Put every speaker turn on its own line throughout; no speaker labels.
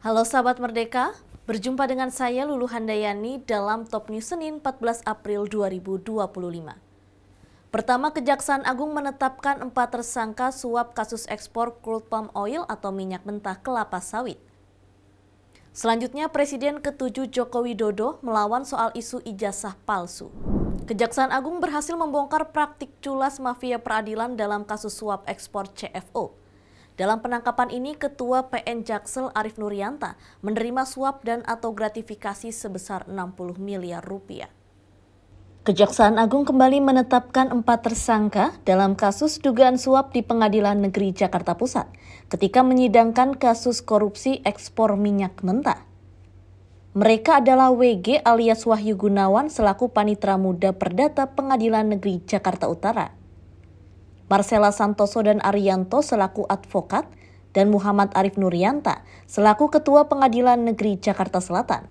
Halo sahabat Merdeka, berjumpa dengan saya Lulu Handayani dalam Top News Senin 14 April 2025. Pertama, Kejaksaan Agung menetapkan 4 tersangka suap kasus ekspor crude palm oil atau minyak mentah kelapa sawit. Selanjutnya, Presiden ke-7 Joko Widodo melawan soal isu ijazah palsu. Kejaksaan Agung berhasil membongkar praktik culas mafia peradilan dalam kasus suap ekspor CFO. Dalam penangkapan ini, Ketua PN Jaksel Arief Nurianta menerima suap dan atau gratifikasi sebesar 60 miliar rupiah. Kejaksaan Agung kembali menetapkan 4 tersangka dalam kasus dugaan suap di Pengadilan Negeri Jakarta Pusat ketika menyidangkan kasus korupsi ekspor minyak mentah. Mereka adalah WG alias Wahyu Gunawan selaku Panitera Muda Perdata Pengadilan Negeri Jakarta Utara, Marcella Santoso dan Arianto selaku advokat, dan Muhammad Arief Nurianta selaku Ketua Pengadilan Negeri Jakarta Selatan.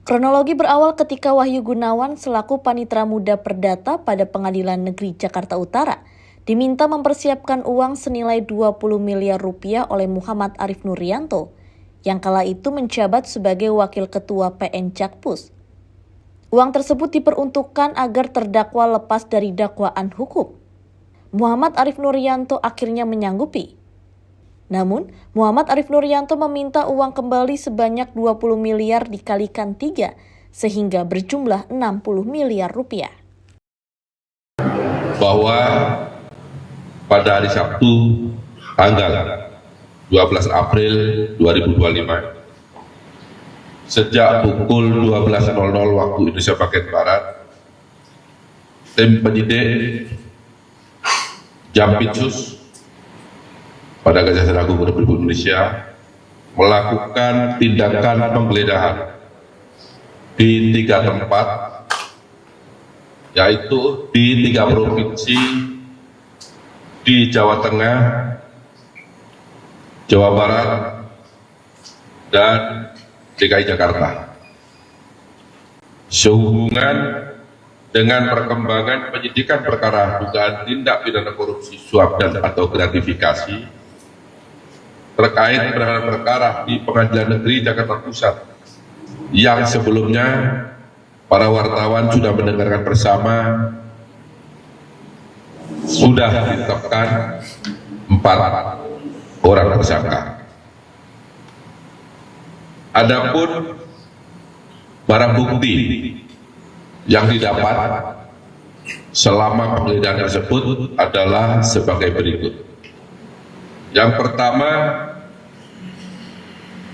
Kronologi berawal ketika Wahyu Gunawan selaku Panitera Muda Perdata pada Pengadilan Negeri Jakarta Utara diminta mempersiapkan uang senilai 20 miliar rupiah oleh Muhammad Arief Nurianto yang kala itu menjabat sebagai Wakil Ketua PN Jakpus. Uang tersebut diperuntukkan agar terdakwa lepas dari dakwaan hukum. Muhammad Arief Nurianto akhirnya menyanggupi. Namun, Muhammad Arief Nurianto meminta uang kembali sebanyak 20 miliar dikalikan 3, sehingga berjumlah 60 miliar rupiah.
Bahwa pada hari Sabtu tanggal 12 April 2025, sejak pukul 12.00 waktu Indonesia bagian Barat, tim penyidik Jampitsus pada Kejaksaan Agung Republik Indonesia melakukan tindakan penggeledahan di 3 tempat, yaitu di 3 provinsi di Jawa Tengah, Jawa Barat, dan DKI Jakarta. Sehubungan dengan perkembangan penyidikan perkara dugaan tindak pidana korupsi suap dan atau gratifikasi terkait penanganan perkara di Pengadilan Negeri Jakarta Pusat yang sebelumnya para wartawan sudah mendengarkan bersama, sudah ditetapkan 4 orang tersangka. Adapun barang bukti yang didapat selama penggeledahan tersebut adalah sebagai berikut. Yang pertama,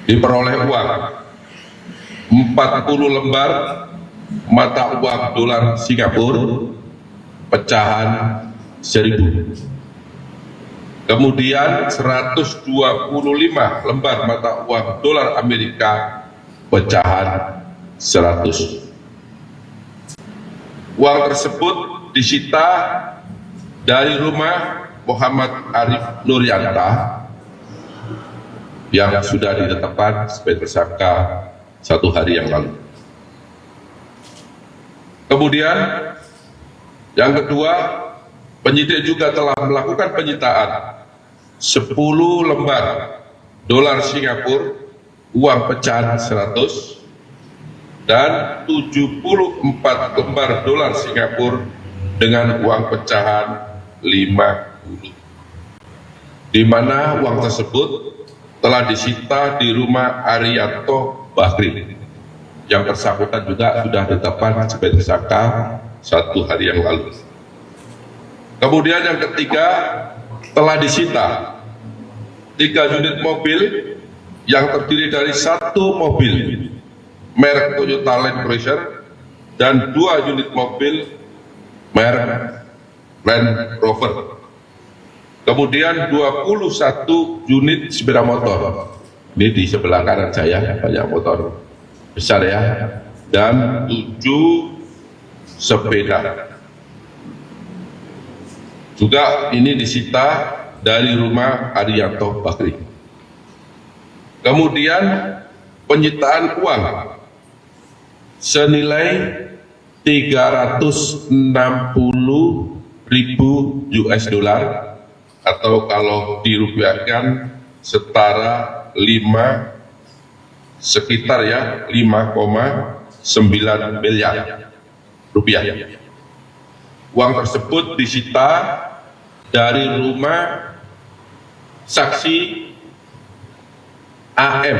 diperoleh uang 40 lembar mata uang dolar Singapura pecahan 1.000. Kemudian 125 lembar mata uang dolar Amerika pecahan 100. Uang tersebut disita dari rumah Muhammad Arief Nurianta yang sudah ditetapkan sebagai tersangka 1 hari yang lalu. Kemudian yang kedua, penyidik juga telah melakukan penyitaan 10 lembar dolar Singapura uang pecahan 100 dan 74 lembar dolar Singapura dengan uang pecahan 50, di mana uang tersebut telah disita di rumah Arianto Bahri yang bersangkutan juga sudah ditetapkan sebagai tersangka 1 hari yang lalu. Kemudian yang ketiga, telah disita 3 unit mobil yang terdiri dari 1 mobil merek Toyota Land Cruiser dan 2 unit mobil merek Land Rover. Kemudian 21 unit sepeda motor. Ini di sebelah kanan saya, banyak motor besar ya. Dan 7 sepeda. Juga ini disita dari rumah Arianto Bahri. Kemudian penyitaan uang senilai 360.000 US dollar atau kalau dirupiahkan setara 5 sekitar 5,9 miliar rupiah. Uang tersebut disita dari rumah saksi AM.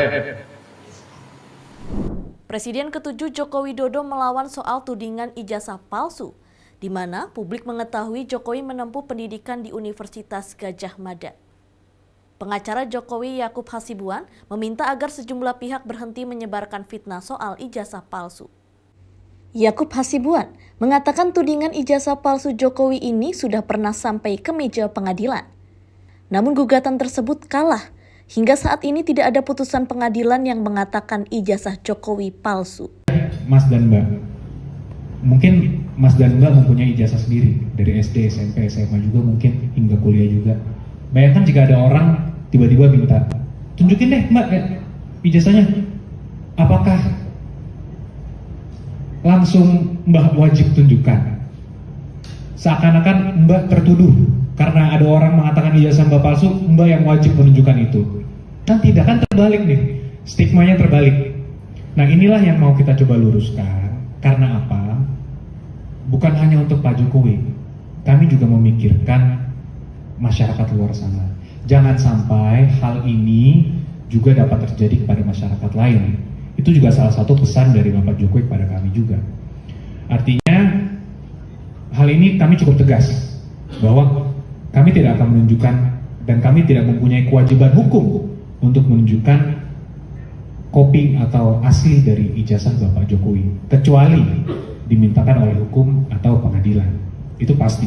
Presiden ke-7 Joko Widodo melawan soal tudingan ijazah palsu, di mana publik mengetahui Jokowi menempuh pendidikan di Universitas Gadjah Mada. Pengacara Jokowi Yakub Hasibuan meminta agar sejumlah pihak berhenti menyebarkan fitnah soal ijazah palsu. Yakub Hasibuan mengatakan tudingan ijazah palsu Jokowi ini sudah pernah sampai ke meja pengadilan. Namun gugatan tersebut kalah. Hingga saat ini tidak ada putusan pengadilan yang mengatakan ijazah Jokowi palsu.
Mas dan Mbak, mungkin Mas dan Mbak mempunyai ijazah sendiri dari SD, SMP, SMA juga mungkin hingga kuliah juga. Bayangkan jika ada orang tiba-tiba minta, tunjukin deh Mbak ijazahnya. Apakah langsung Mbak wajib tunjukkan? Seakan-akan Mbak tertuduh karena ada orang mengatakan ijazah Mbak palsu, Mbak yang wajib menunjukkan itu. Kan tidak, kan terbalik nih, stigmanya terbalik. Nah inilah yang mau kita coba luruskan. Karena apa? Bukan hanya untuk Pak Jokowi, kami juga memikirkan masyarakat luar sana. Jangan sampai hal ini juga dapat terjadi kepada masyarakat lain. Itu juga salah satu pesan dari Bapak Jokowi kepada kami juga. Artinya hal ini kami cukup tegas bahwa kami tidak akan menunjukkan dan kami tidak mempunyai kewajiban hukum untuk menunjukkan kopi atau asli dari ijazah Bapak Jokowi, kecuali dimintakan oleh hukum atau pengadilan. Itu pasti.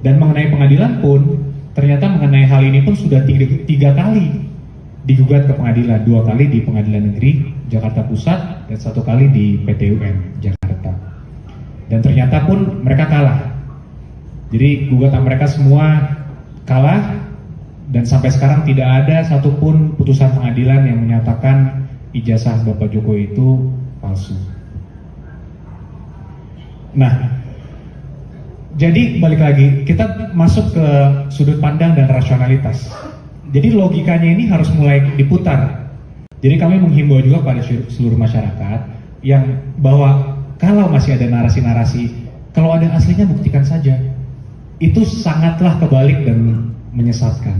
Dan mengenai pengadilan pun, ternyata mengenai hal ini pun sudah tiga kali digugat ke pengadilan, 2 kali di Pengadilan Negeri Jakarta Pusat dan 1 kali di PT UN Jakarta. Dan ternyata pun mereka kalah. Jadi gugatan mereka semua kalah dan sampai sekarang tidak ada satupun putusan pengadilan yang menyatakan ijazah Bapak Jokowi itu palsu. Nah, jadi balik lagi, kita masuk ke sudut pandang dan rasionalitas. Jadi logikanya ini harus mulai diputar. Jadi kami menghimbau juga pada seluruh masyarakat yang bahwa kalau masih ada narasi-narasi, kalau ada aslinya buktikan saja. Itu sangatlah kebalik dan menyesatkan.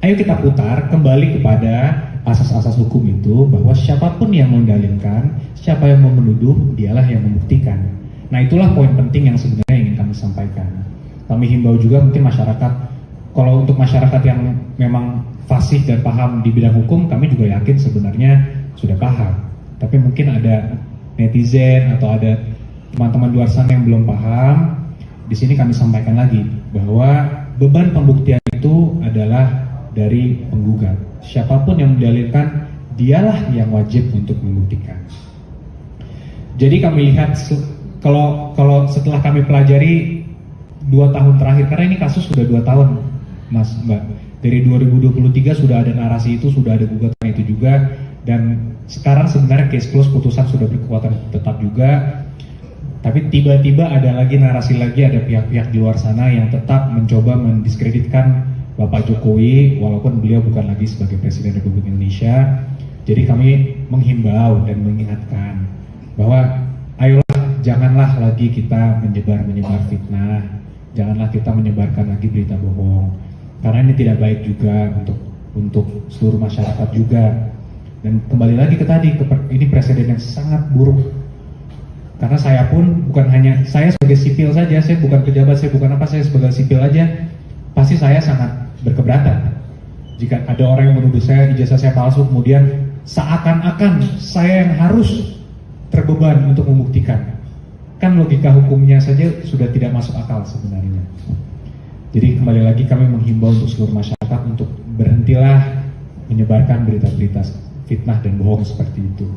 Ayo kita putar kembali kepada asas-asas hukum itu, bahwa siapapun yang mendalilkan, siapa yang mau menuduh, dialah yang membuktikan. Nah itulah poin penting yang sebenarnya ingin kami sampaikan. Kami himbau juga mungkin masyarakat, kalau untuk masyarakat yang memang fasih dan paham di bidang hukum, kami juga yakin sebenarnya sudah paham. Tapi mungkin ada netizen atau ada teman-teman luar sana yang belum paham. Di sini kami sampaikan lagi bahwa beban pembuktian itu adalah dari penggugat. Siapapun yang mendalilkan, dialah yang wajib untuk membuktikan. Jadi kami lihat kalau setelah kami pelajari 2 tahun terakhir, karena ini kasus sudah 2 tahun, Mas Mbak. Dari 2023 sudah ada narasi itu, sudah ada gugatan itu juga, dan sekarang sebenarnya case close, putusan sudah berkekuatan tetap juga. Tapi tiba-tiba ada lagi narasi lagi, ada pihak-pihak di luar sana yang tetap mencoba mendiskreditkan Bapak Jokowi, walaupun beliau bukan lagi sebagai Presiden Republik Indonesia. Jadi kami menghimbau dan mengingatkan bahwa ayolah, janganlah lagi kita menyebar fitnah, janganlah kita menyebarkan lagi berita bohong, karena ini tidak baik juga untuk seluruh masyarakat juga. Dan kembali lagi ke tadi, ini presiden yang sangat buruk. Karena saya pun bukan hanya, saya sebagai sipil saja, saya bukan pejabat, saya bukan apa, saya sebagai sipil aja, pasti saya sangat berkeberatan jika ada orang yang menuduh saya ijazah saya palsu, kemudian seakan-akan saya yang harus terbeban untuk membuktikan. Kan logika hukumnya saja sudah tidak masuk akal sebenarnya. Jadi kembali lagi kami menghimbau untuk seluruh masyarakat untuk berhentilah menyebarkan berita-berita fitnah dan bohong seperti itu.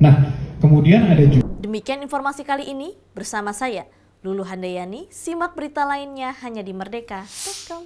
Nah, kemudian ada juga.
Demikian informasi kali ini bersama saya, Lulu Handayani. Simak berita lainnya hanya di merdeka.com.